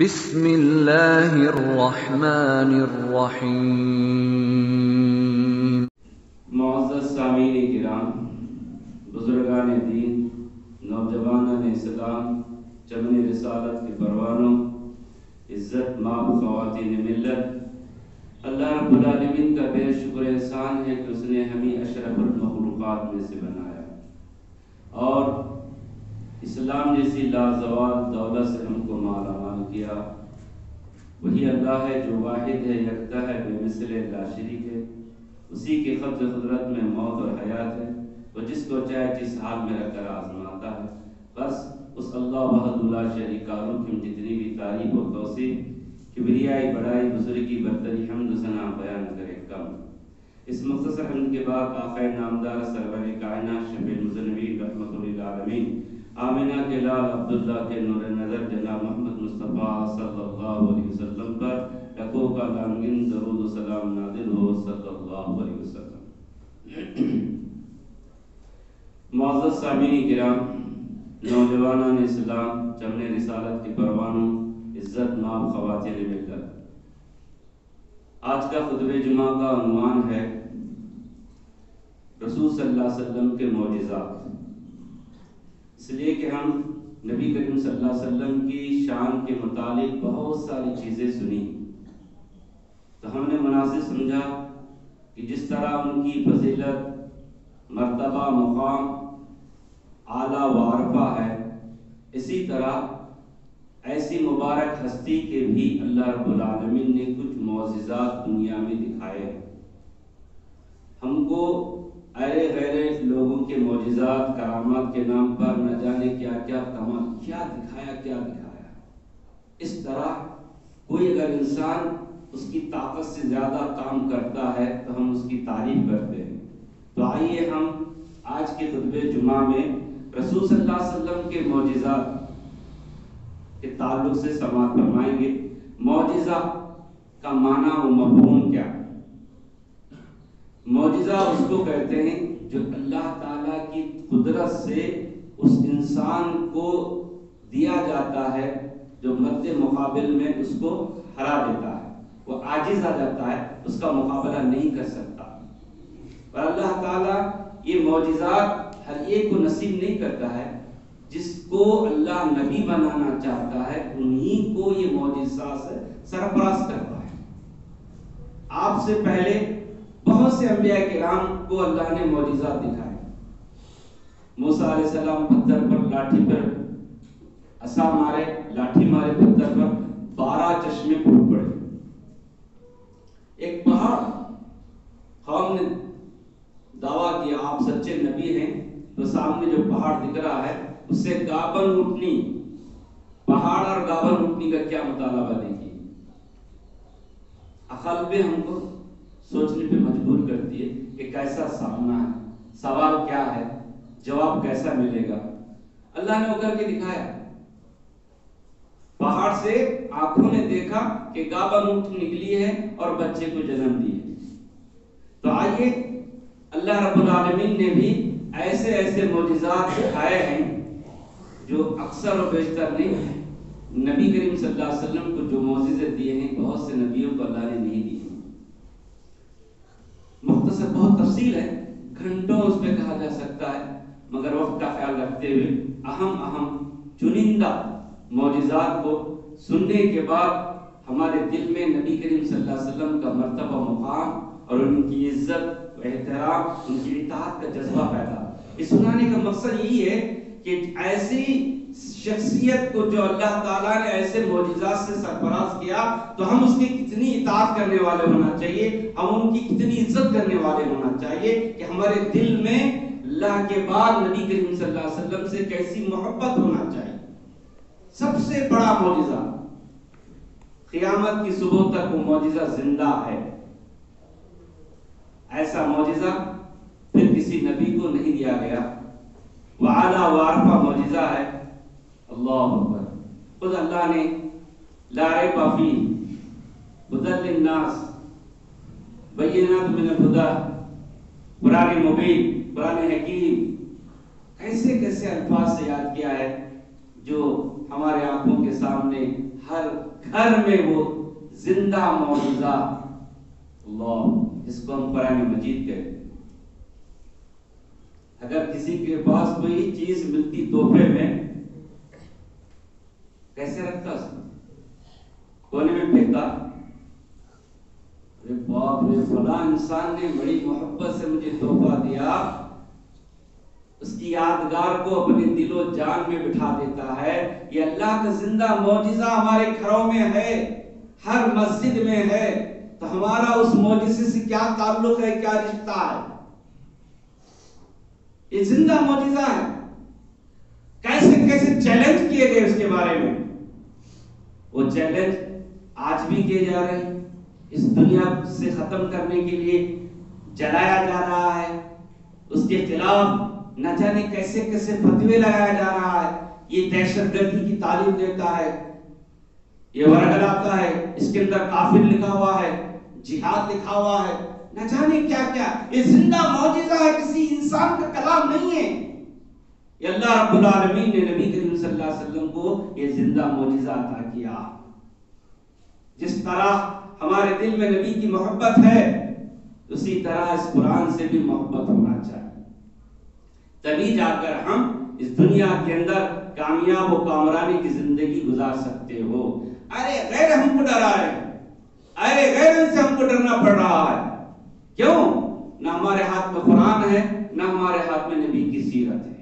بسم اللہ الرحمن الرحیم۔ معزز سامعین کرام، بزرگان دین، نوجوانان اسلام، چمن رسالت کے پروانوں، عزت مآب خواتین ملت، اللہ رب العالمین کا بے شکر احسان ہے کہ اس نے ہمیں اشرف المخلوقات میں سے بنایا اور اسلام جیسی لازوال دولت سے ہم کو مالا مال کیا۔ وہی اللہ ہے جو واحد ہے، یکتا ہے، بے مثل ہے، لا شریک ہے۔ اسی کے قبض قدرت میں موت اور حیات ہے، وہ جس کو چاہے جس حال میں رکھ کر آزماتا ہے۔ بس اس اللہ وحدہ لا شریک کاروں کی جتنی بھی تعریف و توصیف، کبریائی، بڑائی، بزرگی، برتری، حمد و ثنا بیان کرے کم۔ اس مختصر حمد کے بعد آقا نامدار سرور کائنات شفیع المذنبین رحمۃ للعالمین آمینہ کے لال عبداللہ کے نور نظر جناب محمد مصطفیٰ صلی اللہ علیہ وسلم پر لکھوں کا لامگن درود و سلام نازل ہو صلی اللہ علیہ وسلم۔ معزز سامعین کرام، نوجوانان اسلام، چمن رسالت کے پروانوں، عزت مآب خواتین ملت، آج کا خطبہ جمعہ کا عنوان ہے رسول صلی اللہ علیہ وسلم کے معجزات۔ اس لیے کہ ہم نبی کریم صلی اللہ علیہ وسلم کی شان کے متعلق بہت ساری چیزیں سنی، تو ہم نے مناسب سمجھا کہ جس طرح ان کی فضیلت، مرتبہ، مقام اعلیٰ و عرفہ ہے، اسی طرح ایسی مبارک ہستی کے بھی اللہ رب العالمین نے کچھ معجزات دنیا میں دکھائے ہیں۔ ہم کو ایرے غیرے لوگوں کے معجزات، کرامات کے نام پر نہ جانے کیا کیا کمال، کیا دکھایا۔ اس طرح کوئی اگر انسان اس کی طاقت سے زیادہ کام کرتا ہے تو ہم اس کی تعریف کرتے ہیں۔ تو آئیے ہم آج کے خطبہ جمعہ میں رسول صلی اللہ علیہ وسلم کے معجزات کے تعلق سے سماعت فرمائیں گے۔ معجزہ کا معنی و مفہوم کیا ہے؟ معجزہ اس کو کہتے ہیں جو اللہ تعالیٰ کی قدرت سے اس انسان کو دیا جاتا ہے، جو مد مقابل میں اس کو ہرا دیتا ہے، وہ عاجز آ جاتا ہے، اس کا مقابلہ نہیں کر سکتا۔ اور اللہ تعالیٰ یہ معجزات ہر ایک کو نصیب نہیں کرتا ہے، جس کو اللہ نبی بنانا چاہتا ہے انہی کو یہ معجزات سے سرفراز کرتا ہے۔ آپ سے پہلے بہت سے انبیاء کرام کو اللہ نے معجزات دکھائے۔ موسیٰ علیہ السلام پتھر پر لاٹھی پر عصا مارے، لاٹھی مارے پتھر پر، 12 چشمے پھوٹ پڑے۔ ایک پہاڑ، قوم نے دعویٰ کیا آپ سچے نبی ہیں، تو سامنے جو پہاڑ دکھ رہا ہے اس سے گابن اٹھنی، پہاڑ اور گابن اٹھنی کا کیا مطالبہ دیکھیے۔ عقل بھی ہم کو سوچنے پہ مجبور کرتی ہے کہ کیسا سامنا ہے، سوال کیا ہے، جواب کیسا ملے گا۔ اللہ نے وہ کر کے دکھایا۔ پہاڑ سے آنکھوں نے دیکھا کہ گابن اونٹ نکلی ہے اور بچے کو جنم دی ہے۔ تو آئیے اللہ رب العالمین نے بھی ایسے ایسے معجزات دکھائے ہیں جو اکثر و بیشتر نہیں ہیں۔ نبی کریم صلی اللہ علیہ وسلم کو جو معجزے دیے ہیں بہت سے نبیوں کو اللہ نے نہیں دی۔ مختصر بہت تفصیل ہے، گھنٹوں اس پہ کہا جا سکتا ہے، مگر وقت کا خیال رکھتے ہوئے اہم چنندہ معجزات کو سننے کے بعد ہمارے دل میں نبی کریم صلی اللہ علیہ وسلم کا مرتبہ، مقام اور ان کی عزت و احترام، ان کی اطاعت کا جذبہ پیدا۔ اس سنانے کا مقصد یہی ہے کہ ایسی شخصیت کو جو اللہ تعالیٰ نے ایسے معجزات سے سرفراز کیا تو ہم اس کی کتنی اطاعت کرنے والے ہونا چاہیے، ہم ان کی کتنی عزت کرنے والے ہونا چاہیے کہ ہمارے دل میں اللہ کے بعد نبی کریم صلی اللہ علیہ وسلم سے کیسی محبت ہونا چاہیے۔ سب سے بڑا معجزہ، قیامت کی صبح تک وہ معجزہ زندہ ہے۔ ایسا معجزہ پھر کسی نبی کو نہیں دیا گیا۔ وہ اعلیٰ و عرفہ معجزہ ہے۔ اللہ اکبر۔ خود اللہ نے لا ریب فیہ ھدی للناس بینات من الہدی، قرآن مبین، قرآن حکیم، کیسے کیسے الفاظ سے یاد کیا ہے جو ہمارے آنکھوں کے سامنے ہر گھر میں وہ زندہ معجزہ اللہ جس کو ہم قرآن مجید کہتے ہیں. اگر کسی کے پاس کوئی چیز ملتی تحفے میں کیسے رکھتا اس کو؟ کونے میں پھینکتا؟ ارے باپ رے فلاں انسان نے بڑی محبت سے مجھے تحفہ دیا، اس کی یادگار کو اپنے دل و جان میں بٹھا دیتا ہے. یہ اللہ کا زندہ معجزہ ہمارے گھروں میں ہے، ہر مسجد میں ہے. تو ہمارا اس معجزے سے کیا تعلق ہے، کیا رشتہ ہے؟ یہ زندہ معجزہ ہے. کیسے کیسے چیلنج کیے گئے اس کے بارے میں. وہ چیلنج آج بھی کیے جا رہے ہیں. اس دنیا سے ختم کرنے کے لیے جلایا جا رہا ہے، اس کے خلاف نہ جانے کیسے کیسے فتوے لگایا جا رہا ہے. یہ دہشت گردی کی تعلیم دیتا ہے، یہ ورق لاتا ہے، اس کے اندر کافر لکھا ہوا ہے، جہاد لکھا ہوا ہے، نہ جانے کیا کیا. یہ زندہ معجزہ ہے، کسی انسان کا کلام نہیں ہے. یہ اللہ رب العالمین نے نبی کریم صلی اللہ علیہ وسلم کو یہ زندہ معجزہ عطا کیا. جس طرح ہمارے دل میں نبی کی محبت ہے، اسی طرح اس قرآن سے بھی محبت ہونا چاہیے. تبھی جا کر ہم اس دنیا کے اندر کامیاب و کامرانی کی زندگی گزار سکتے ہو. ارے غیر ہم کو ڈرا ہے، ارے غیر سے ہم کو ڈرنا پڑ رہا ہے. کیوں؟ نہ ہمارے ہاتھ میں قرآن ہے، نہ ہمارے ہاتھ میں نبی کی سیرت ہے.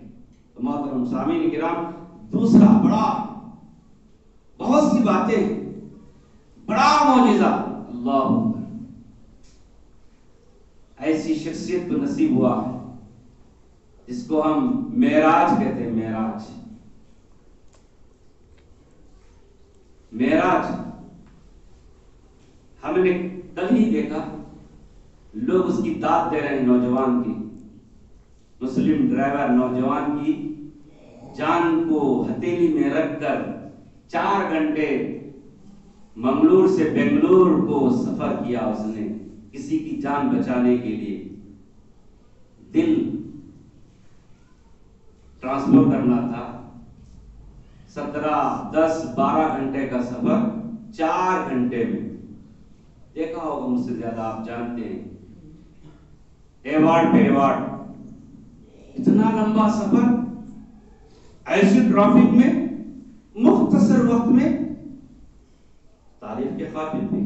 تو محترم سامعین کرام، دوسرا بڑا بہت سی باتیں، بڑا معجزہ اللہ ایسی شخصیت کو نصیب ہوا ہے جس کو ہم معراج کہتے ہیں. معراج ہم نے کل ہی دیکھا، لوگ اس کی داد دے رہے ہیں. نوجوان کی، مسلم ڈرائیور نوجوان کی جان کو ہتھیلی میں رکھ کر 4 گھنٹے منگلور سے بنگلور کو سفر کیا. اس نے کسی کی جان بچانے کے لیے دل ٹرانسفر کرنا تھا. 17 10 12 گھنٹے کا سفر 4 گھنٹے میں. دیکھا ہوگا مجھ سے زیادہ آپ جانتے ہیں، ایوارڈ پہ ایوارڈ، اتنا لمبا سفر ایسی ٹریفک میں مختصر وقت میں. تعریف کے قابل بھی.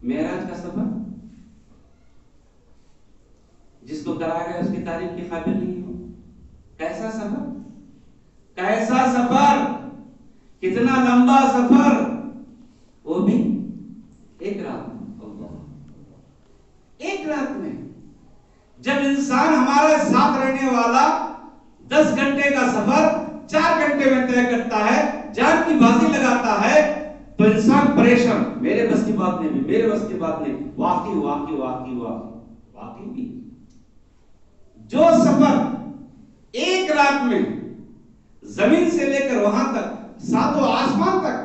معراج کا سفر جس کو کرایا گیا اس کی تعریف کے قابل نہیں ہو. کیسا سفر، کیسا سفر، کتنا لمبا سفر، وہ بھی ایک رات میں. ایک رات میں. جب انسان ہمارے ساتھ رہنے والا 10 گھنٹے کا سفر 4 گھنٹے میں طے کرتا ہے، جان کی بازی لگاتا ہے، تو انسان پریشان. میرے بس کی بات نہیں، میرے بس کی بات نہیں. واقعی بھی جو سفر ایک رات میں زمین سے لے کر وہاں تک 7 آسمان تک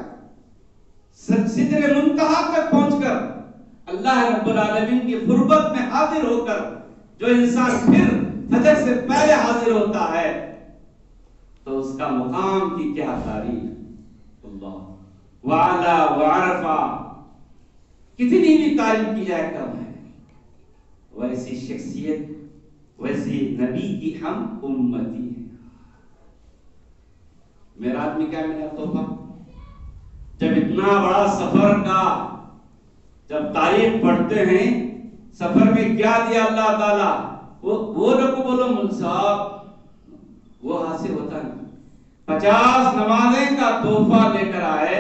سدرۃ منتہا تک پہنچ کر اللہ رب العالمین کی قربت میں حاضر ہو کر جو انسان پھر فجر سے پہلے حاضر ہوتا ہے، تو اس کا مقام کی کیا تعریف. اللہ وعلا وعرفا، کتنی بھی تعریف کی جائے کم ہے. ویسی شخصیت، ویسی نبی کی ہم امتی ہیں. معراج میں کیا ملا تحفہ؟ جب اتنا بڑا سفر کا جب تاریخ پڑھتے ہیں، سفر میں کیا دیا اللہ تعالیٰ، وہ لوگ کو بولو مل صاحب وہ حاصل ہوتا نہیں. 50 نمازیں کا تحفہ لے کر آئے،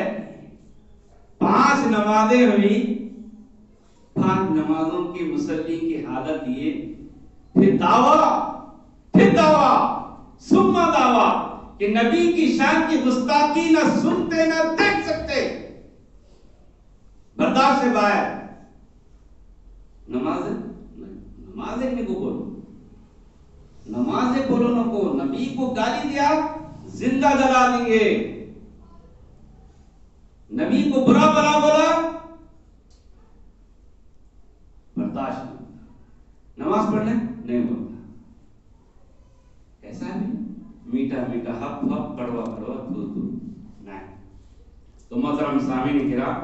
5 نمازیں ہوئی، 5 نمازوں کی مصلی کی حالت یہ، پھر دعویٰ ثم دعویٰ کہ نبی کی شان کی گستاخی نہ سنتے نہ دیکھ سکتے، برداشت سے باہر. نمازیں کو بولو، نمازیں بولو نہ کو. نبی کو گالی دیا زندہ جلا دیں گے، نبی کو برا بلا بولا برداشت نہیں. نماز پڑھنے نہیں بولتا. ایسا نہیں میٹھا میٹھا ہپ ہپ کڑوا کڑوا دھو دھو نہیں. تو محترم سامعین کرام،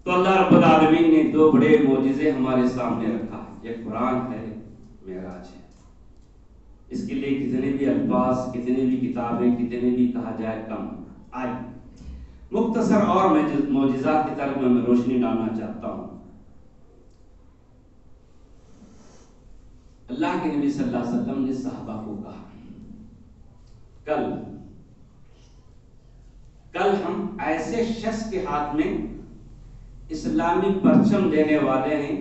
تو اللہ رب العالمین نے دو بڑے معجزے ہمارے سامنے رکھا ہے، ایک قرآن ہے، معراج ہے۔ اس کے لیے کتنے بھی الفاظ، کتنے بھی کتابیں، کتنے بھی کہا جائے کم۔ آئے مختصر اور معجزات کی طرف میں روشنی ڈالنا چاہتا ہوں۔ اللہ کے نبی صلی اللہ علیہ وسلم نے صحابہ کو کہا، کل ہم ایسے شخص کے ہاتھ میں اسلامی پرچم دینے والے ہیں،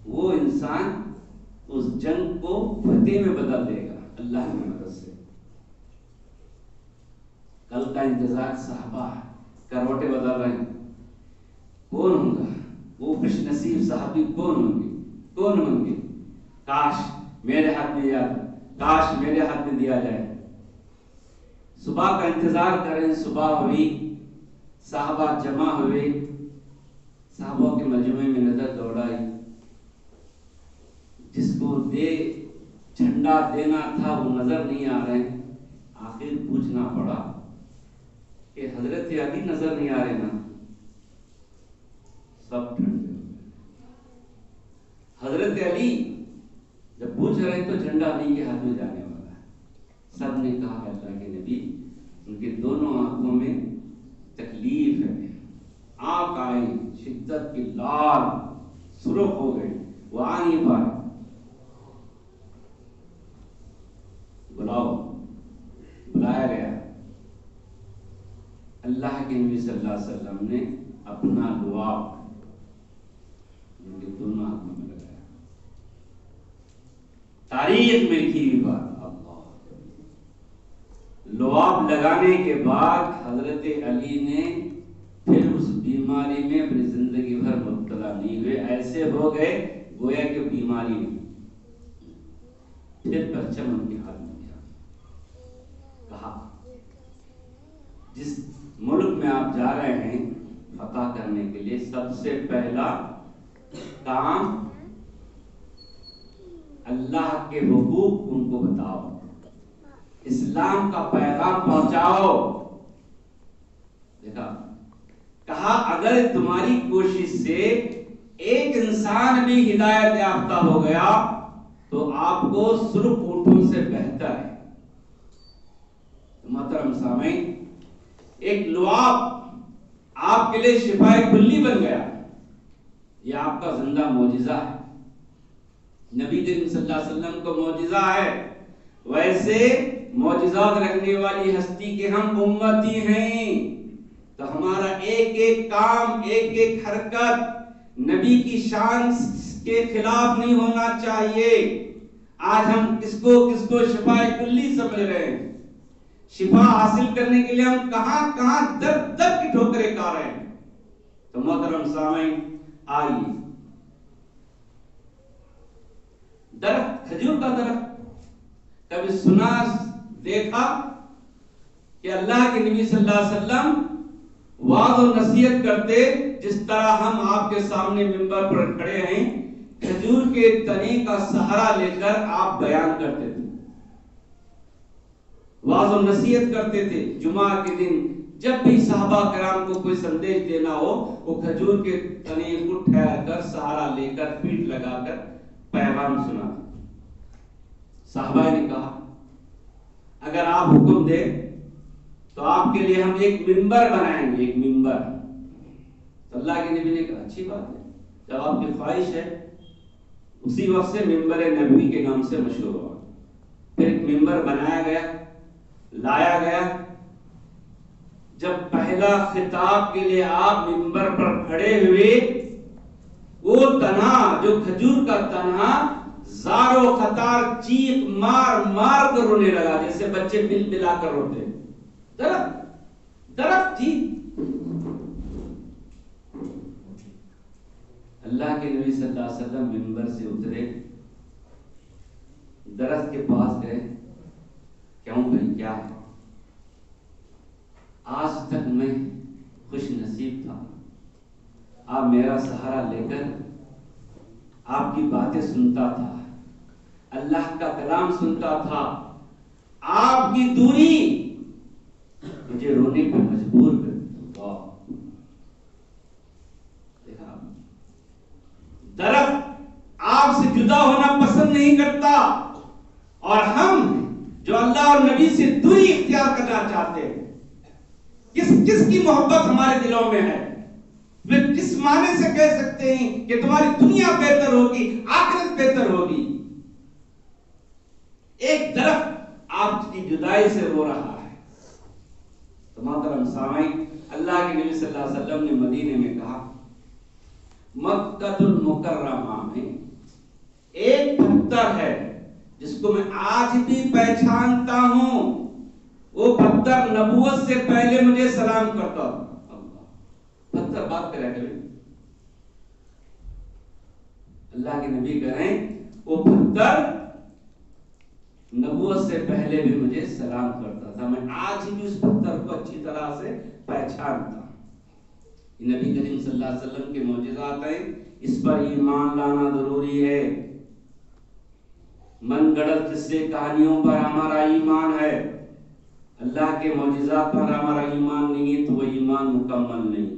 وہ انسان اس جنگ کو فتح میں بدل دے گا اللہ کی مدد سے۔ کل کا انتظار صحابہ کروٹیں بدل رہے ہیں، کون ہوگا وہ خوش نصیب صحابی؟ کون ہوں گے؟ کاش میرے ہاتھ میں کاش میرے ہاتھ میں دیا جائے۔ صبح کا انتظار کریں، صبح ہوئی، صحابہ جمع ہوئے، صحابہ کے مجمع میں نظر دوڑائی، جس کو جھنڈا دینا تھا وہ نظر نہیں آ رہے، آخر پوچھنا پڑا کہ حضرت علی نظر نہیں آ رہے نا؟ سب ٹھنڈے ہو گئے۔ حضرت علی جب پوچھ رہے ہیں تو جھنڈا علی کے ہاتھ میں جانے والا ہے۔ سب نے کہا اللہ کے نبی، ان کے دونوں آنکھوں میں تکلیف ہے، آنکھ آئی، شدت کی لال سرخ ہو گئے، وہ آ نہیں پا رہے۔ بلایا گیا، اللہ کے نبی صلی اللہ علیہ وسلم نے اپنا لعاب ان کے دونوں ہاتھوں میں لگایا۔ تاریخ میں لکھی ہوئی بات، اللہ لعاب لگانے کے بعد حضرت علی نے پھر اس بیماری میں اپنی زندگی بھر مبتلا نہیں ہوئے، ایسے ہو گئے گویا کہ بیماری نہیں۔ پھر پرچم ان کے ہاتھ میں دیا، کہا جس ملک میں آپ جا رہے ہیں فتح کرنے کے لیے، سب سے پہلا کام اللہ کے حقوق ان کو بتاؤ، اسلام کا پیغام پہنچاؤ۔ دیکھا، کہا اگر تمہاری کوشش سے ایک انسان بھی ہدایت یافتہ ہو گیا تو آپ کو سرخ اونٹوں سے بہتر ہے۔ محترم سامعین، ایک لعاب آپ کے لیے شفائے کلی بن گیا، یہ آپ کا زندہ معجزہ ہے۔ نبی کریم صلی اللہ علیہ وسلم کو معجزہ ہے، ویسے معجزات رکھنے والی ہستی کے ہم امتی ہیں، تو ہمارا ایک ایک کام، ایک ایک حرکت نبی کی شان کے خلاف نہیں ہونا چاہیے۔ آج ہم کس کو شفائے کلی سمجھ رہے ہیں، شفا حاصل کرنے کے لیے ہم کہاں درد کی ٹھوکریں کھا رہے ہیں۔ تو محترم سامعین، آئیے، درخت، کھجور کا درخت، کبھی سنا دیکھا کہ اللہ کے نبی صلی اللہ علیہ وسلم وعظ و نصیحت کرتے جس طرح ہم آپ کے سامنے منبر پر کھڑے ہیں، کھجور کے تنے کا سہارا لے کر آپ بیان کرتے تھے، وعظ و نصیحت کرتے تھے۔ جمعہ کے دن جب بھی صحابہ کرام کو کوئی سندیش دینا ہو، وہ کھجور کے تنے کو ٹھہر کر سہارا لے کر پیٹھ لگا کر پیغام سناتے۔ صحابہ نے کہا اگر آپ حکم دیں تو آپ کے لیے ہم ایک منبر بنائیں گے، ایک منبر۔ تو اللہ کے نبی نے کہا اچھی بات ہے، جب آپ کی خواہش ہے۔ اسی وقت سے منبر نبوی کے نام سے مشہور ہوا۔ پھر ایک منبر بنایا گیا، لایا گیا۔ جب پہلا خطاب کے لیے آپ منبر پر کھڑے ہوئے، وہ تنہا جو کھجور کا تنہا زار و خطار چیخ مار مار کر رونے لگا، جیسے بچے مل ملا کر روتے۔ درخت جی، اللہ کے نبی صلی اللہ علیہ وسلم منبر سے اترے، درخت کے پاس گئے، کیوں بھائی کیا ہے؟ آج تک میں خوش نصیب تھا، آپ میرا سہارا لے کر آپ کی باتیں سنتا تھا، اللہ کا کلام سنتا تھا، آپ کی دوری مجھے رونا رونے پہ مجبور کر دیا. دیکھا درخت آپ سے جدا ہونا پسند نہیں کرتا، اور ہم جو اللہ اور نبی سے دوری اختیار کرنا چاہتے ہیں، کس کی محبت ہمارے دلوں میں ہے؟ پھر کس معنی سے کہہ سکتے ہیں کہ تمہاری دنیا بہتر ہوگی، آخرت بہتر ہوگی؟ ایک درخت آپ کی جدائی سے رو رہا ہے. تو محترم سامعین، اللہ کے نبی صلی اللہ علیہ وسلم نے مدینے میں کہا، مکہ المکرمہ میں ایک پتھر ہے جس کو میں آج بھی پہچانتا ہوں. وہ پتھر نبوت سے پہلے مجھے سلام کرتا تھا. پتھر بات کرے گا، اللہ کے نبی کہہ رہے ہیں وہ پتھر نبوت سے پہلے بھی مجھے سلام کرتا تھا. میں آج بھی اس پتھر کو اچھی طرح سے پہچانتا ہوں. نبی کریم صلی اللہ علیہ وسلم کے معجزات ہیں، اس پر ایمان لانا ضروری ہے. من گڑت قصے کہانیوں پر ہمارا ایمان ہے، اللہ کے معجزات پر ہمارا ایمان نہیں ہے تو وہ ایمان مکمل نہیں.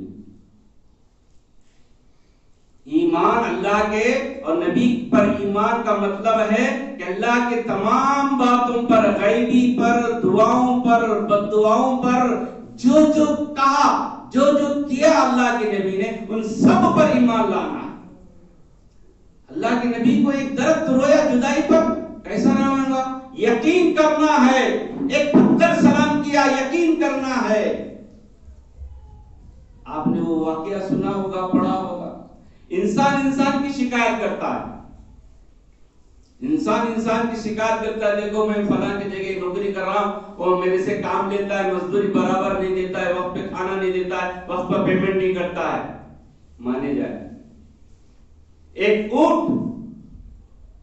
ایمان اللہ کے اور نبی پر ایمان کا مطلب ہے کہ اللہ کے تمام باتوں پر، غیبی پر، دعاؤں پر، بد دعاؤں پر، جو جو کہا، جو جو کیا اللہ کے نبی نے، ان سب پر ایمان لانا. اللہ کے نبی کو ایک درخت رویا جدائی پر، کیسا روئے گا؟ یقین کرنا ہے. ایک پتھر سلام کیا، یقین کرنا ہے. آپ نے وہ واقعہ سنا ہوگا، پڑھا ہوگا. انسان کی شکایت کرتا ہے. انسان کی شکایت کرتا ہے، دیکھو میں فلاں کی جگہ نوکری کر رہا ہوں، وہ میرے سے کام لیتا ہے، مزدوری برابر نہیں دیتا ہے، وقت پہ کھانا نہیں دیتا ہے، وقت پر پیمنٹ نہیں کرتا ہے. مانے جائے ایک اونٹ،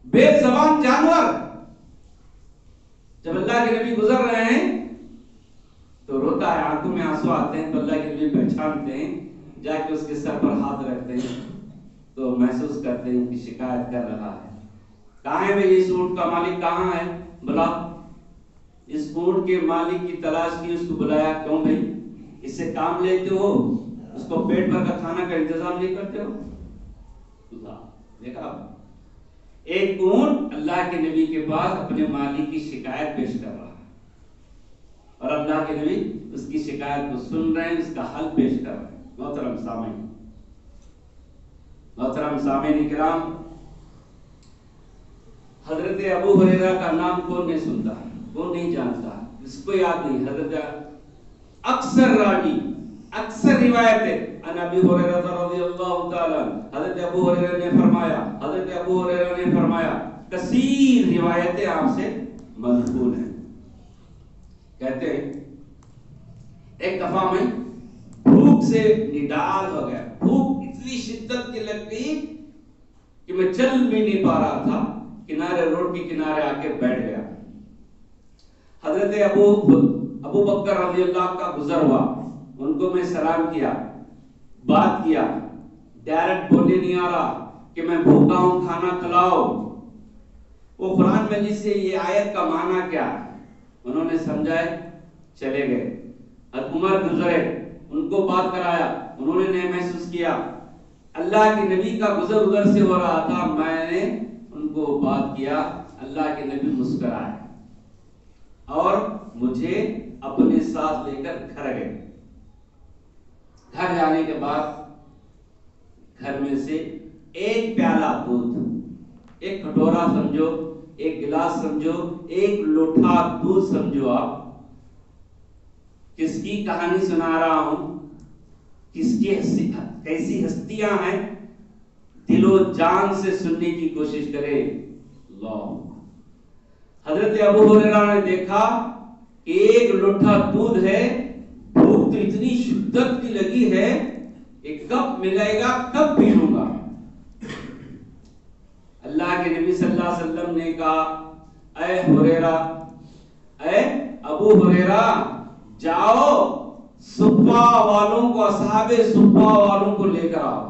بے زبان جانور، جب اللہ کے نبی گزر رہے ہیں تو روتا ہے، آنکھوں میں آنسو آتے ہیں. تو اللہ کے نبی پہچانتے ہیں، جا کے اس کے سر پر ہاتھ رکھتے ہیں تو محسوس کرتے ہیں کہ شکایت کر رہا ہے. کہاں ہے بھئی اس اونٹ کا مالک کہاں ہے؟ بلا. اس اونٹ کے مالک کی تلاش کی، اس کو بلایا. کیوں بھئی اس سے کام لیتے ہو، اس کو پیٹ بھر کا کھانا کا انتظام نہیں کرتے ہو؟ دیکھا ایک اونٹ اللہ کے نبی کے پاس اپنے مالک کی شکایت پیش کر رہا ہے، اور اللہ کے نبی اس کی شکایت کو سن رہے ہیں، اس کا حل پیش کر رہے ہیں. محترم سامعین کرام، حضرت ابو ہریرہ کا نام کون نہیں سنتا، کون نہیں جانتا، اس کو یاد نہیں. حضرت اکثر راوی، اکثر روایتیں ان ابی ہریرہ رضی اللہ تعالی عنہ، حضرت ابو ہریرہ نے فرمایا، حضرت ابو ہریرہ نے فرمایا، کثیر روایتیں آپ سے منقول ہیں. کہتے ہیں ایک دفعہ میں بھوک سے نڈال ہو گیا. بھوک اتنی شدت کی لگ گئی کہ میں چل بھی نہیں پا رہا تھا. کنارے، روڈ کے کنارے آ کے بیٹھ گیا. حضرت ابو بکر رضی اللہ کا گزر ہوا، ان کو میں سلام کیا، بات کیا. ڈائریکٹ بولے نہیں آ رہا کہ میں بھوکا ہوں، کھانا کھلاؤ. وہ قرآن مجید سے یہ آیت کا معنی کیا ہے انہوں نے سمجھائے، چلے گئے. عمر گزرے، ان کو بات کرایا، انہوں نے نہیں محسوس کیا. اللہ کے نبی کا گزر ادھر سے ہو رہا تھا، میں نے ان کو بات کیا. اللہ کے نبی مسکرائے اور مجھے اپنے ساتھ لے کر گھر گئے. گھر جانے کے بعد گھر میں سے ایک پیالہ دودھ، ایک کٹورا سمجھو، ایک گلاس سمجھو، ایک لوٹھا دودھ سمجھو. آپ کس کی کہانی سنا رہا ہوں، کس کی کیسی ہستیاں ہیں، دل و جان سے سننے کی کوشش کرے. اللہ. حضرت ابو ہریرہ نے دیکھا کہ ایک لوٹھا دودھ ہے، بھوک تو اتنی شدت کی لگی ہے کہ کب ملے گا، کب پی لوں گا. اللہ کے نبی صلی اللہ علیہ وسلم نے کہا، اے ہریرہ، اے ابو ہریرہ، جاؤ صفہ والوں کو، اصحاب صفہ والوں کو لے کر آؤ.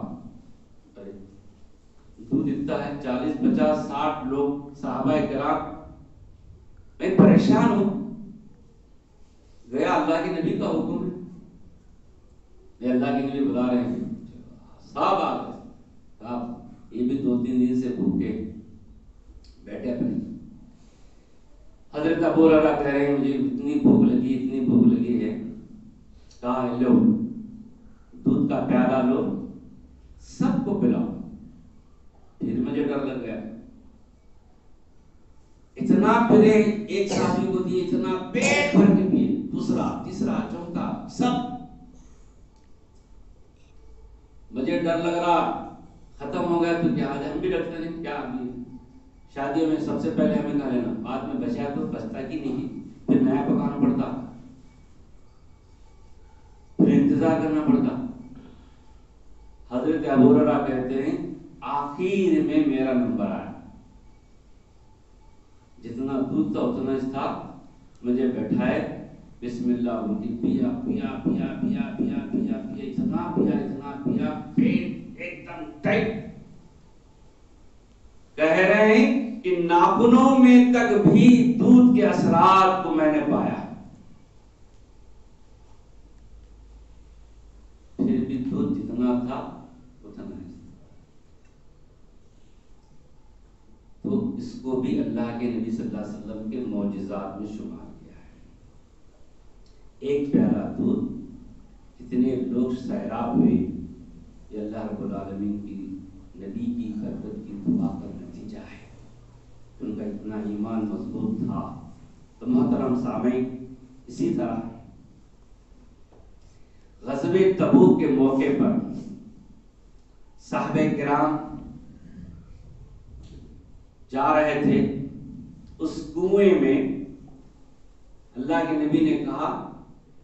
دودھ اتنا ہے، 40 50 60 لوگ صحابہ کرام. میں پریشان ہوں. گیا، اللہ کے نبی کا حکم ہے. یہ اللہ کے نبی بلا رہے ہیں، صاحب آ گئے، صاحب یہ بھی 2-3 دن سے بھوکے بیٹھے اپنے۔ حضرت ابو ہریرہ کہہ رہے ہیں مجھے اتنی بھوک لگی ہے، کہا ہے لو دودھ کا پیالہ لو، سب کو پلاؤ۔ پھر مجھے ڈر لگ گیا، اتنا پھرے، ایک صحابی کو دیے، اتنا پیٹ بھر کے پیے، دوسرا تیسرا چوتھا سب۔ مجھے ڈر لگ رہا ختم ہو گیا تو کیا آج ہم بھی ڈرتے ہیں کیا؟ شادیوں میں سب سے پہلے ہمیں کھا لینا، بعد میں بچا تو بچتا کی نہیں، پھر نیا پکانا پڑتا، پھر انتظار کرنا پڑتا۔ حضرت ابو ہریرہ کہتے ہیں آخر میں میرا نمبر آیا، جتنا دودھ تھا اتنا تھا، مجھے بیٹھائے، بسم اللہ بولی، پیا پیا پیا پیا پیا پیا پیا، اتنا پیا، پیٹ ایک دم ٹائٹ۔ کہہ رہے ہیں کہ ناخنوں میں تک بھی دودھ کے اثرات کو میں نے پایا، پھر بھی دودھ جتنا تھا اتنا ہی۔ تو اس کو بھی اللہ کے نبی صلی اللہ علیہ وسلم کے معجزات میں شمار کیا ہے۔ ایک پیالہ دودھ کتنے لوگ سیراب ہوئے، یہ اللہ رب العالمین کی نبی کی برکت کی دعا کا نتیجہ ہے، ان کا اتنا ایمان مضبوط تھا۔ تو محترم سامعین، اسی طرح غزوہ تبوک کے موقع پر صحابہ کرام جا رہے تھے، اس کنویں میں اللہ کے نبی نے کہا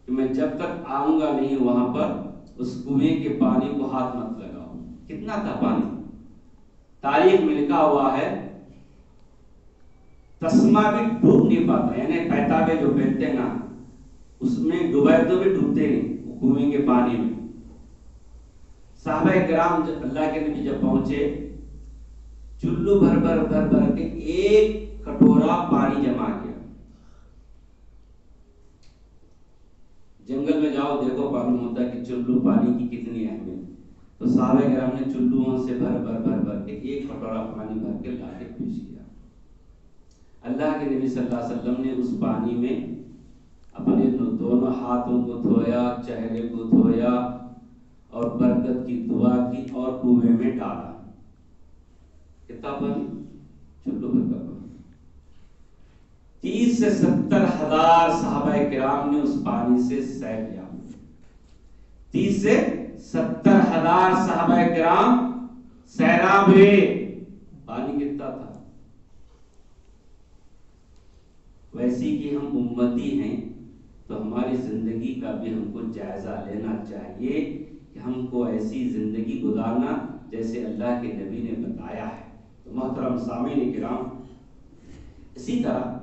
کہ میں جب تک آؤں گا نہیں وہاں پر اس کنویں کے پانی کو ہاتھ مت لگاؤ۔ کتنا تھا پانی؟ تاریخ میں لکھا ہوا ہے تسمہ بھی ڈوب نہیں پاتا، یعنی پیتابے جو پہنتے ہیں نا اس میں ڈوبائے تو بھی ڈوبتے نہیں کنویں کے پانی میں۔ صحابہ کرام جب اللہ کے نبی جب پہنچے، چلو بھر بھر بھر بھر کے ایک کٹورا پانی جمع کیا۔ جنگل میں جاؤ دیکھو معلوم ہوتا ہے کہ چلو پانی کی کتنی اہمیت۔ تو صحابہ کرام نے چلوؤں سے بھر بھر بھر بھر کے ایک کٹورا پانی بھر کے لا کے پیش کیا۔ اللہ کے نبی صلی اللہ علیہ وسلم نے اس پانی میں اپنے دونوں ہاتھوں کو دھویا، چہرے کو دھویا اور برکت کی دعا کی اور کنویں میں ڈالا۔ کتنا پانی؟ چلو بھر کا پانی۔ 30 سے 70 ہزار صحابہ کرام نے اس پانی سے سیر لیا۔ 30 سے 70 ہزار صحابہ کرام سیراب ہوئے۔ پانی کتنا تھا؟ ویسی کہ ہم امتی ہیں تو ہماری زندگی کا بھی ہم کو جائزہ لینا چاہیے کہ ہم کو ایسی زندگی گزارنا جیسے اللہ کے نبی نے بتایا ہے۔ تو محترم سامعین کرام، اسی طرح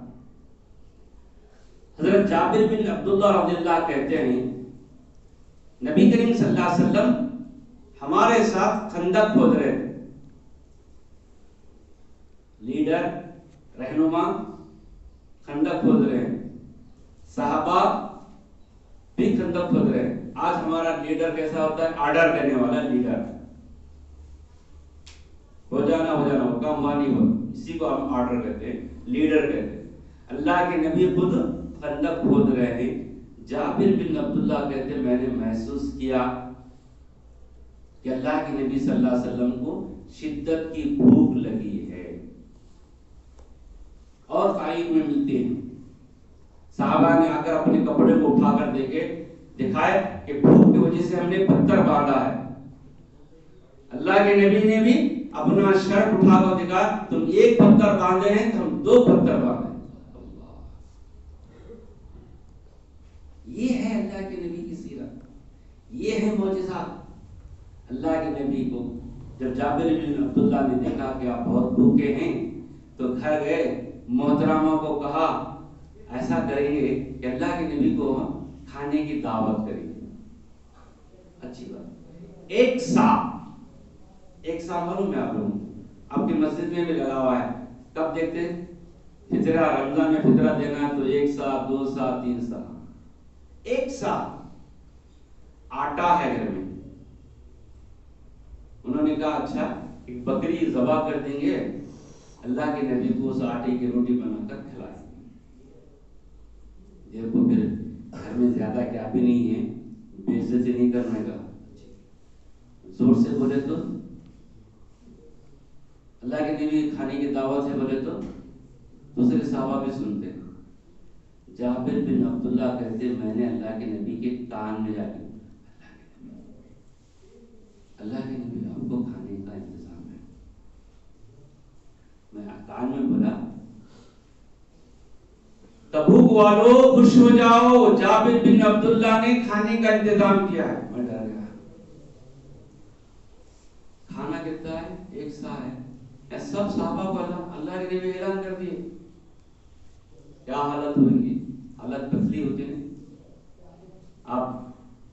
حضرت جابر بن عبداللہ رضی اللہ کہتے ہیں نبی کریم صلی اللہ علیہ وسلم ہمارے ساتھ خندق کھود رہے تھے۔ لیڈر، رہنما خندق کھود رہے ہیں، صحابہ بھی خندق کھود رہے ہیں۔ آج ہمارا لیڈر کیسا ہوتا ہے؟ آرڈر دینے والا لیڈر، ہو جانا ہو کام مانی ہو، اسی کو ہم آرڈر کہتے ہیں، لیڈر کہتے ہیں۔ اللہ کے نبی خود خندق کھود رہے ہیں۔ جابر بن عبداللہ کہتے ہیں میں نے محسوس کیا کہ اللہ کے نبی صلی اللہ علیہ وسلم کو شدت کی بھوک لگی ہے، اور تاریخ میں ملتے ہیں صحابہ نے آ کر اپنے کپڑے کو اٹھا کر دکھائے کہ بھوک کی وجہ سے ہم نے پتھر باندھا ہے۔ اللہ کے نبی نے بھی اپنا شرٹ اٹھا کر دکھا، تم ایک پتھر باندھے ہیں تو ہم 2 پتھر باندھے۔ یہ ہے اللہ کے نبی کی سیرت، یہ ہے معجزات اللہ کے نبی کو۔ جب جابر بن عبداللہ نے دیکھا کہ آپ بہت بھوکے ہیں تو گھر گئے، محترمہ کو کہا ایسا کریں گے کہ اللہ کے نبی کو کھانے کی دعوت کریں گے۔ اچھی بات۔ ایک سا معلوم ہے آپ لوگوں، آپ کی مسجد میں بھی لگا ہوا ہے، کب دیکھتے ہیں؟ فطرہ، رمضان میں فطرہ دینا ہے تو 1 سا، 2 سا، 3 سا، 1 سا۔ آٹا ہے گھر میں. انہوں نے کہا اچھا ایک بکری ذبح کر دیں گے, اللہ کے نبی کو اس آٹے کی روٹی بنا کر کھلائیں گے. دیکھو پھر گھر میں زیادہ کیا بھی نہیں ہے, بے عزتی نہیں کرنے کا, زور سے بولے تو اللہ کے نبی کھانے کی دعوت ہے بولے تو دوسرے صحابہ بھی سنتے. جابر بن عبداللہ کہتے میں نے اللہ کے نبی کے کان میں جا کے اللہ کے نبی آپ کو کھانے کا انتظام ہے. میں کان میں بولا تبوک والو خوش ہو جاؤ, جابر بن عبداللہ نے کھانے کا انتظام کیا ہے. میں ڈر گیا. کھانا کتنا ہے؟ ایک سا ہے. سب صحابہ کو اللہ کے نبی اعلان کر دیے. کیا حالت ہوئیں گی؟ حالت پتلی ہوتی نہیں. آپ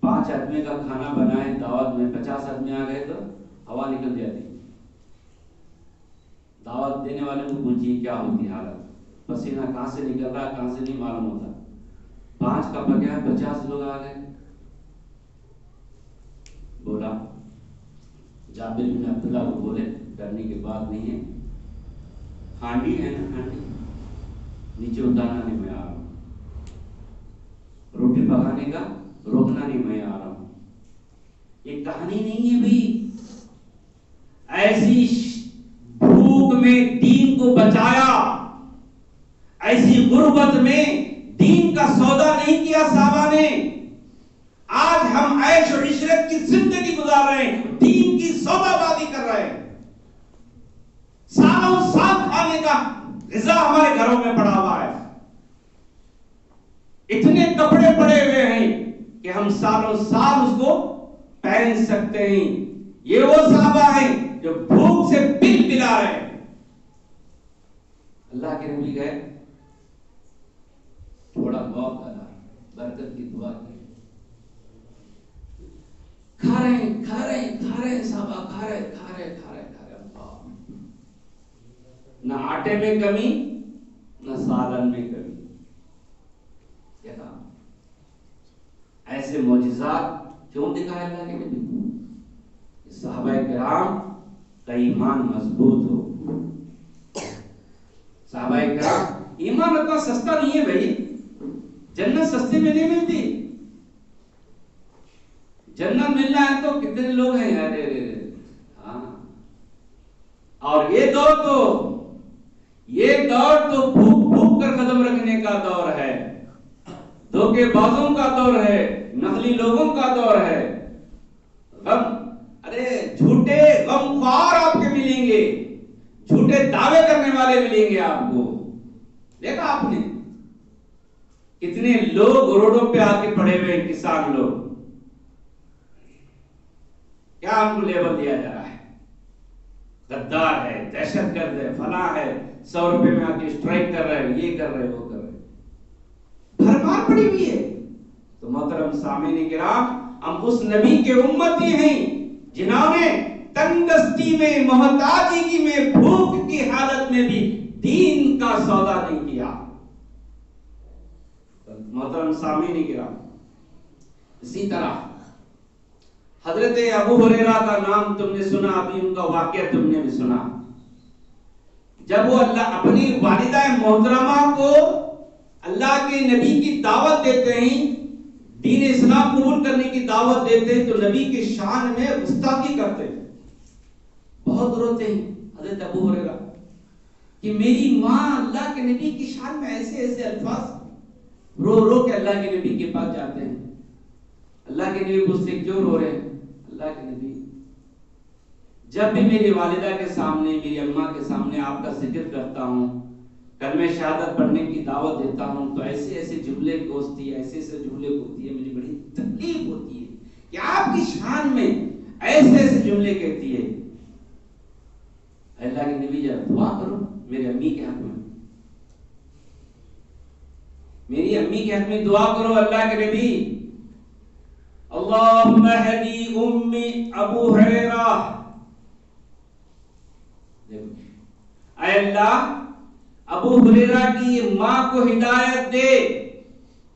5 آدمی کا کھانا بنائیں دعوت میں, 50 آدمی آ گئے تو ہوا نکل جاتی. دعوت دینے والے کو پوچھیے کیا ہوتی حالت, پسینہ کہاں سے نکل رہا ہے کہاں سے نہیں معلوم ہوتا. 5 کا بغیر 50 لوگ آ گئے. بولا جابر بن عبداللہ کو بولے ڈرنے کی بات نہیں ہے, ہانڈی ہے نا, ہانڈی نیچے اتارنا نہیں, میں آ رہا ہوں. روٹی پکانے کا روکنا نہیں, میں آ رہا ہوں. یہ کہانی نہیں ہے بھائی. ایسی بھوک میں دین کو بچایا, ایسی غربت میں دین کا سودا نہیں کیا صحابہ نے. آج ہم عیش و عشرت کی زندگی گزار رہے ہیں, دین کی سودا بازی کر رہے ہیں. سالوں سال کھانے کا غذا ہمارے گھروں میں پڑا ہوا ہے. اتنے کپڑے پڑے ہوئے ہیں کہ ہم سالوں سال اس کو پہن سکتے ہیں. یہ وہ صحابہ ہیں جو بھوک سے بل بلا رہے ہیں. اللہ کے نبی گئے, تھوڑا غور کرا, برکت کی دعا کی. کھا رہے ہیں صحابہ, کھا رہے. نہ آٹے میں کمی نہ سالن میں کمی. دیکھا ایسے معجزات کیوں دکھائے اللہ کے نبی؟ صحابہ کرام کا ایمان مضبوط ہو. صحابہ کرام ایمان اتنا سستا نہیں ہے بھائی. جنت سستے میں نہیں ملتی. جنت ملنا ہے تو کتنے لوگ ہیں یار. ہاں, اور یہ دور تو بھوک کر قدم رکھنے کا دور ہے, دھوکے بازوں کا دور ہے, نقلی لوگوں کا دور ہے. جھوٹے غمخوار آپ کے ملیں گے, جھوٹے دعوے کرنے والے ملیں گے آپ کو. دیکھا آپ نے کتنے لوگ روڈوں پہ آ کے پڑے ہوئے ہیں, کسان لوگ. کیا ہم کو لیبل دیا جا رہا ہے؟ غدار ہے, دہشت گرد ہے, فلاں ہے, 100 روپے میں آ کے اسٹرائک کر رہے ہیں, یہ کر رہے وہ کر رہے, بھرمار پڑی ہوئی ہے. تو محترم سامعین کرام, ہم اس نبی کے امتی ہیں جنہوں نے تنگدستی میں, محتاجی میں, بھوک کی حالت میں بھی دین کا سودا نہیں کیا. محترم سامعین کرام, اسی طرح حضرت ابو ہریرہ کا نام تم نے سنا, ابھی ان کا واقعہ تم نے بھی سنا. جب وہ اللہ اپنی والدہ محترمہ کو اللہ کے نبی کی دعوت دیتے ہیں, دین اسلام قبول کرنے کی دعوت دیتے ہیں, تو نبی کے شان میں گستاخی کرتے ہیں, بہت روتے ہیں حضرت ابو ہریرہ کہ میری ماں اللہ کے نبی کی شان میں ایسے الفاظ رو کے اللہ کے نبی کے پاس جاتے ہیں. اللہ کے نبی پوچھتے کیوں رو رہے ہیں؟ اللہ کے نبی جب بھی میری والدہ کے سامنے, میری اماں کے سامنے آپ کا ذکر کرتا ہوں, کلمہ شہادت پڑھنے کی دعوت دیتا ہوں, تو ایسے جملے کوستی ہے, ایسے جملے بولتی ہے, مجھے بڑی تکلیف ہوتی ہے کہ آپ کی شان میں ایسے جملے کہتی ہے. اللہ کے نبی جب دعا کرو میری امی کے حق میں, میری امی کے حق میں دعا کرو. اللہ کے نبی اللہم اہدی امی ابو ہریرہ, اے اللہ ابو ہریرہ کی ماں کو ہدایت دے.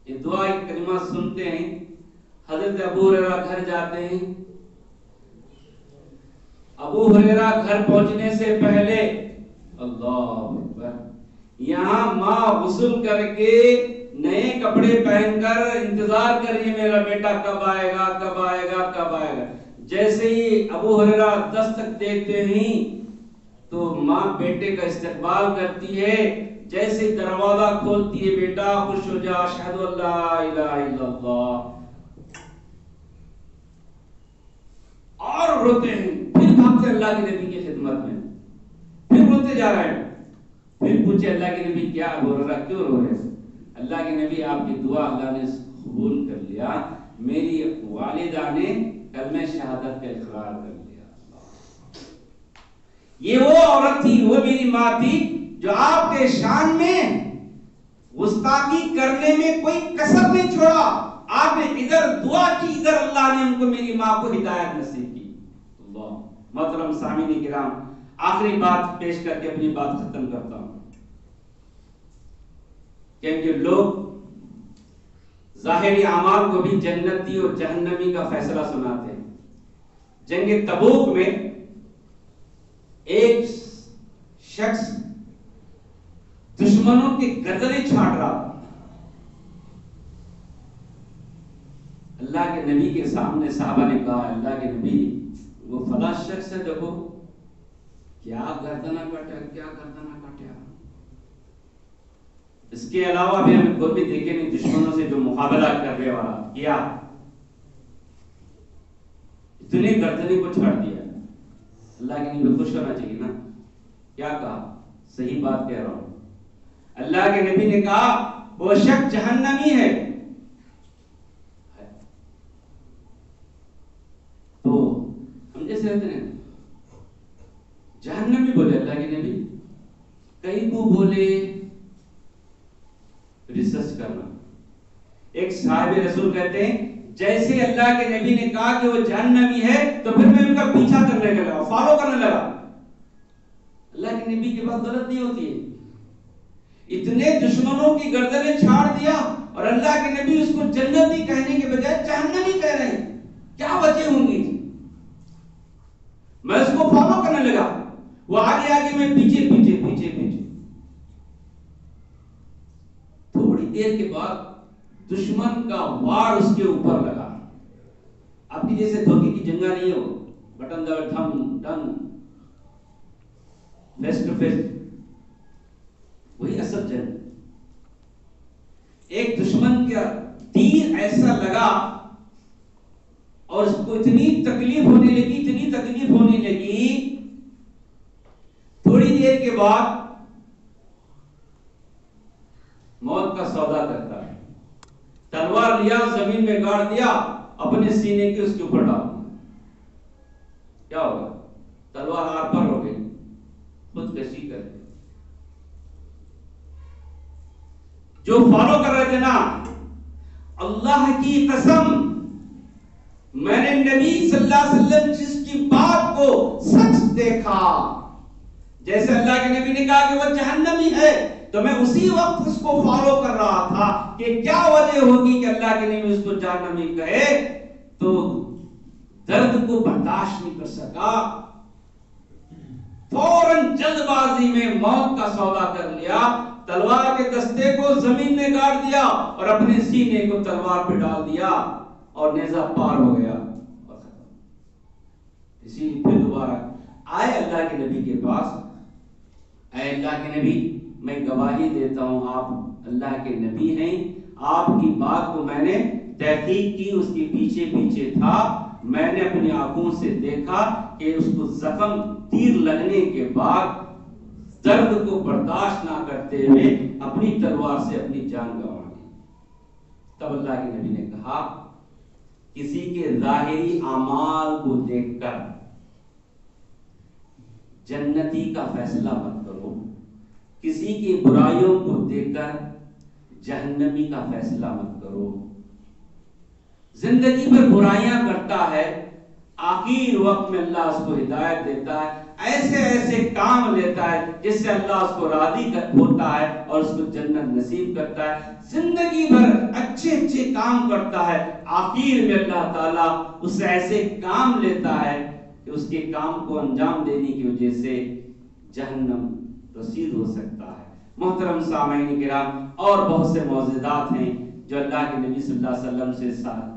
یہ دعا ایک کلمہ سنتے ہیں, حضرت ابو ہریرہ گھر جاتے ہیں. ابو ہریرہ گھر پہنچنے سے پہلے اللہ اکبر یہاں ماں غسل کر کے نئے کپڑے پہن کر انتظار کر رہی ہے میرا بیٹا کب آئے گا کب آئے گا کب آئے گا. جیسے ہی ابو ہریرہ دستک دیتے ہیں تو ماں بیٹے کا استقبال کرتی ہے. جیسے دروازہ کھولتی ہے بیٹا خوش ہو جا اشہد ان لا الہ الا اللہ اور روتے ہیں. پھر بھاگتے اللہ کے نبی کی خدمت میں پھر روتے جا رہے ہیں. پھر پوچھے اللہ کے نبی کیا ہو رہا کیوں رو رہے ہیں؟ اللہ کے نبی آپ کی دعا اللہ نے قبول کر لیا. میری والدہ نے کلمہ شہادت کا اقرار کر لیا. یہ وہ عورت تھی وہ میری ماں تھی جو آپ کے شان میں گستاخی کرنے میں کوئی کسر نہیں چھوڑا. آپ نے ادھر دعا کی ادھر اللہ نے ان کو میری ماں کو ہدایت نصیب کی. اللہ. محترم سامعین کرام آخری بات پیش کر کے اپنی بات ختم کرتا ہوں کہ لوگ ظاہری اعمال کو بھی جنتی اور جہنمی کا فیصلہ سناتے ہیں. جنگ تبوک میں ایک شخص دشمنوں کی گردنیں چھاٹ رہا تھا. اللہ کے نبی کے سامنے صحابہ نے کہا اللہ کے نبی وہ فلاں شخص ہے دیکھو کیا گردنہ کاٹا کیا گردنہ کاٹا. اس کے علاوہ بھی ہمیں کوئی بھی دیکھے نہیں دشمنوں سے جو مقابلہ کرنے والا کیا اتنے گردنے کو چھاڑ دیا. اللہ کے نبی خوش ہونا چاہیے نا. کیا کہا صحیح بات کہہ رہا ہوں. اللہ کے نبی نے کہا وہ شخص جہنمی ہے. تو ہم جیسے رہتے ہیں جہنمی بولے اللہ کے نبی کہیں کو بولے ریسرچ کرنا. ایک صحابی رسول کہتے ہیں جیسے اللہ کے نبی نے کہا کہ وہ جہنمی ہے تو پھر میں ان کا پیچھا کرنے لگا فالو کرنے لگا. اللہ کے نبی کی بات غلط نہیں ہوتی ہے. اتنے دشمنوں کی گردنیں چھاڑ دیا اور اللہ کے نبی اس کو جنتی کہنے کے بجائے جہنمی کہہ رہے ہیں. کیا وجہ ہوں گی؟ میں اس کو فالو کرنے لگا. وہ آگے آگے میں پیچھے پیچھے پیچھے پیچھے. تھوڑی دیر کے بعد دشمن کا وار اس کے اوپر لگا. آپ کی جیسے دھوکے کی جنگا نہیں ہو بٹن دبا ٹھم ٹن فیس ٹو فیس وہی اصل جنگ. ایک دشمن کا تیر ایسا لگا اور اس کو اتنی تکلیف ہونے لگی اتنی تکلیف ہونے لگی. تھوڑی دیر کے بعد موت کا سودا کرتا ہے. تلوار لیا زمین میں گاڑ دیا اپنے سینے کے اس کے اوپر ڈال. کیا ہوگا؟ تلوار آر پار ہو گئی خودکشی کر کے. جو فالو کر رہے تھے نا اللہ کی قسم میں نے نبی صلی اللہ علیہ وسلم جس کی بات کو سچ دیکھا جیسے اللہ کے نبی نے کہا کہ وہ جہنمی ہے تو میں اسی وقت اس کو فالو کر رہا تھا کہ کیا وجہ ہوگی کہ اللہ کے نبی اس کو جہنمی کہے. تو درد کو برداشت نہیں کر سکا فوراً جلد بازی میں موت کا سودا کر لیا. تلوار کے دستے کو زمین میں گاڑ دیا اور اپنے سینے کو تلوار پہ ڈال دیا اور نیزہ پار ہو گیا. اسی لیے پھر دوبارہ آئے اللہ کے نبی کے پاس. اے اللہ کے نبی میں گواہی دیتا ہوں آپ اللہ کے نبی ہیں. آپ کی بات کو میں نے تحقیق کی اس کے پیچھے پیچھے تھا. میں نے اپنی آنکھوں سے دیکھا کہ اس کو زخم تیر لگنے کے بعد درد کو برداشت نہ کرتے ہوئے اپنی تلوار سے اپنی جان گنوا دی. تب اللہ کے نبی نے کہا کسی کے ظاہری اعمال کو دیکھ کر جنتی کا فیصلہ مت کرو. کسی کی برائیوں کو دیکھ کر جہنمی کا فیصلہ مت کرو. زندگی میں برائیاں کرتا ہے آخر وقت میں اللہ اس کو ہدایت دیتا ہے. ایسے ایسے کام لیتا ہے جس سے اللہ اس کو راضی ہوتا ہے اور اس کو جنت نصیب کرتا ہے. زندگی بھر اچھے اچھے کام کرتا ہے آخر میں اللہ تعالیٰ اس ایسے کام لیتا ہے کہ اس کے کام کو انجام دینے کی وجہ سے جہنم رسید ہو سکتا ہے۔ محترم سامعین کرام، اور بہت سے معجزات ہیں جو اللہ کے نبی صلی اللہ علیہ وسلم سے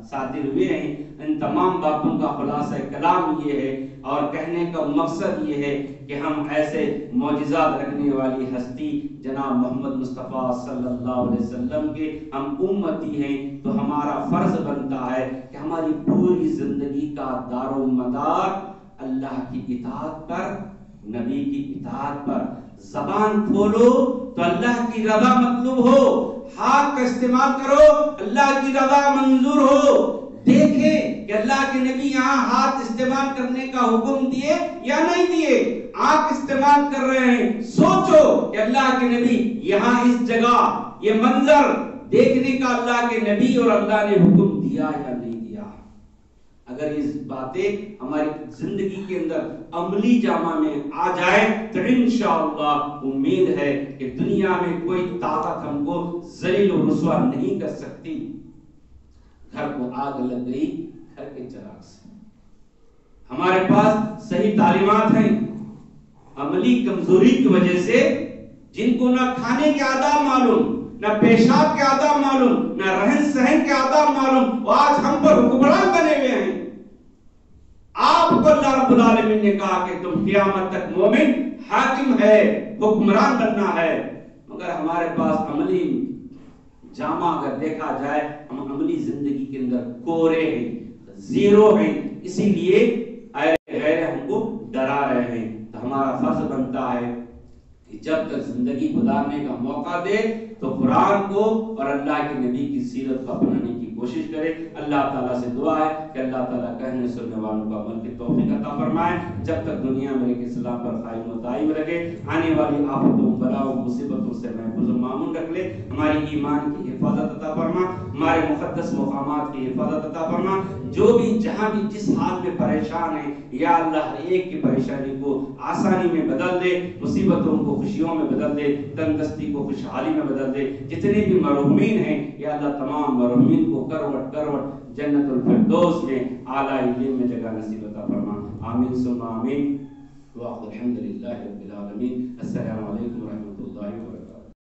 صادر ہوئے ہیں۔ ان تمام باتوں کا خلاصہ کلام یہ ہے اور کہنے کا مقصد یہ ہے کہ ہم ایسے معجزات رکھنے والی ہستی جناب محمد مصطفیٰ صلی اللہ علیہ وسلم کے ہم امتی ہیں، تو ہمارا فرض بنتا ہے کہ ہماری پوری زندگی کا دار و مدار اللہ کی اطاعت پر، نبی کی اطاعت پر۔ زبان کھولو تو اللہ کی رضا مطلوب ہو، ہاتھ کا استعمال کرو اللہ کی رضا منظور ہو۔ دیکھیں کہ اللہ کے نبی یہاں ہاتھ استعمال کرنے کا حکم دیے یا نہیں دیے، آنکھ استعمال کر رہے ہیں، سوچو کہ اللہ کے نبی یہاں اس جگہ یہ منظر دیکھنے کا اللہ کے نبی اور اللہ نے حکم دیا یا نہیں دیا۔ اگر یہ باتیں ہماری زندگی کے اندر عملی جامہ میں آ جائے تو انشاءاللہ امید ہے کہ دنیا میں کوئی طاقت ہم کو ذلیل و رسوا نہیں کر سکتی۔ گھر کو آگ لگ گئی گھر کے چراغ سے، ہمارے پاس صحیح تعلیمات ہیں، عملی کمزوری کی وجہ سے جن کو نہ کھانے کے آداب معلوم، نہ پیشاب کے آداب معلوم، نہ رہن سہن کے آداب معلوم، وہ آج ہم پر حکمران بنے ہوئے ہیں۔ آپ کو اللہ رب العالمین نے کہا کہ تم قیامت تک مومن حاکم ہے، حکمران بننا ہے، مگر ہمارے پاس عملی جامع اگر دیکھا جائے ہم عملی زندگی کے اندر کورے ہیں، زیرو ہیں، اسی لیے غیر ہم کو ڈرا رہے ہیں۔ تو ہمارا فرض بنتا ہے کہ جب تک زندگی گزارنے کا موقع دے تو قرآن کو اور اللہ کے نبی کی سیرت کو اپنانے کی کوشش کرے۔ اللہ تعالیٰ سے دعا ہے کہ اللہ تعالیٰ کہنے سننے والوں کا عمل کی توفیق عطا فرمائے، جب تک دنیا میں ایک اسلام پر قائم و دائم رکھے، آنے والی آفتوں بلاؤں مصیبتوں سے محفوظ و مامون رکھ لے، ہماری ایمان کی حفاظت عطا فرما، ہمارے مقدس مقامات کی حفاظت عطا فرما۔ جو بھی جہاں بھی جس حال میں پریشان ہیں یا اللہ ہر ایک کی پریشانی کو آسانی میں بدل دے، مصیبتوں کو خوشیوں میں بدل دے، تندرستی کو خوشحالی میں بدل دے۔ جتنے بھی مرحومین ہیں یا اللہ تمام مرحومین کو کروٹ کروٹ جنت الفردوس میں اعلیٰ علم میں جگہ نصیب عطا فرما، آمین ثم آمین۔ وآخر الحمد للہ رب العالمین۔ السلام علیکم ورحمۃ اللہ وبرکاتہ۔